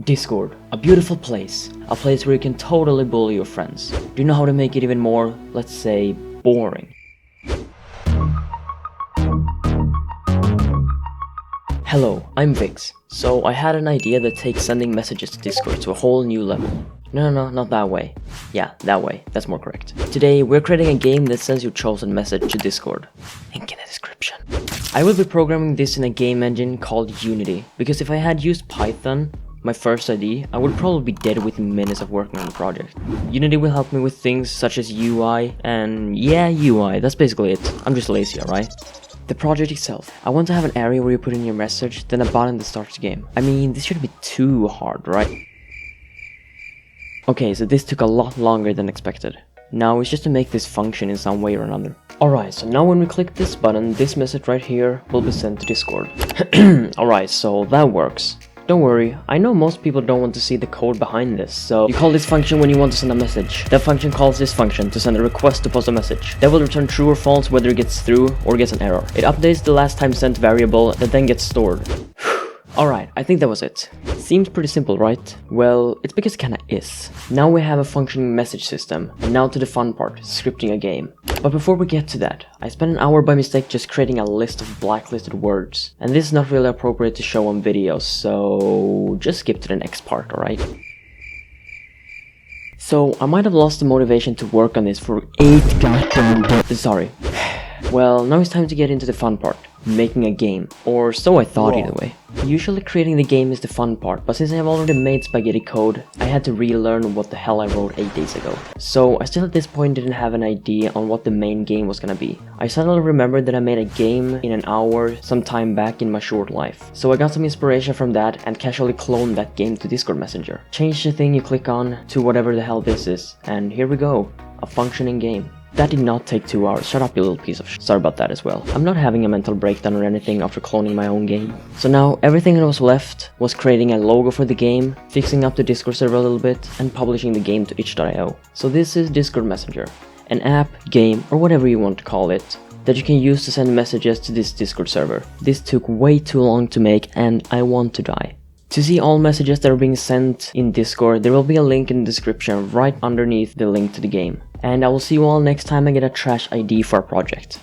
Discord, a beautiful place. A place where you can totally bully your friends. Do you know how to make it even more, let's say, boring? Hello, I'm Viggx. So I had an idea that takes sending messages to Discord to a whole new level. No, not that way. Yeah, that way. That's more correct. Today, we're creating a game that sends your chosen message to Discord. Link in the description. I will be programming this in a game engine called Unity, because if I had used Python, my first idea, I would probably be dead within minutes of working on the project. Unity will help me with things such as UI, and yeah, UI, that's basically it. I'm just lazy, alright? The project itself. I want to have an area where you put in your message, then a button that starts the game. I mean, this shouldn't be too hard, right? Okay, so this took a lot longer than expected. Now it's just to make this function in some way or another. Alright, so now when we click this button, this message right here will be sent to Discord. Alright, so that works. Don't worry, I know most people don't want to see the code behind this, so you call this function when you want to send a message. That function calls this function to send a request to post a message. That will return true or false whether it gets through or gets an error. It updates the last time sent variable that then gets stored. Alright, I think that was it. Seems pretty simple, right? Well, it's because it kinda is. Now we have a functioning message system, and now to the fun part, scripting a game. But before we get to that, I spent an hour by mistake just creating a list of blacklisted words. And this is not really appropriate to show on videos, so just skip to the next part, alright? So, I might have lost the motivation to work on this for 8 goddamn days. Sorry. Well, now it's time to get into the fun part, making a game. Or so I thought either way. Usually creating the game is the fun part, but since I have already made spaghetti code, I had to relearn what the hell I wrote 8 days ago. So I still at this point didn't have an idea on what the main game was gonna be. I suddenly remembered that I made a game in an hour some time back in my short life. So I got some inspiration from that and casually cloned that game to Discord Messenger. Change the thing you click on to whatever the hell this is, and here we go, a functioning game. That did not take 2 hours, shut up you little piece of shit. Sorry about that as well. I'm not having a mental breakdown or anything after cloning my own game. So now, everything that was left was creating a logo for the game, fixing up the Discord server a little bit, and publishing the game to itch.io. So this is Discord Messenger, an app, game, or whatever you want to call it, that you can use to send messages to this Discord server. This took way too long to make, and I want to die. To see all messages that are being sent in Discord, there will be a link in the description right underneath the link to the game. And I will see you all next time I get a trash ID for a project.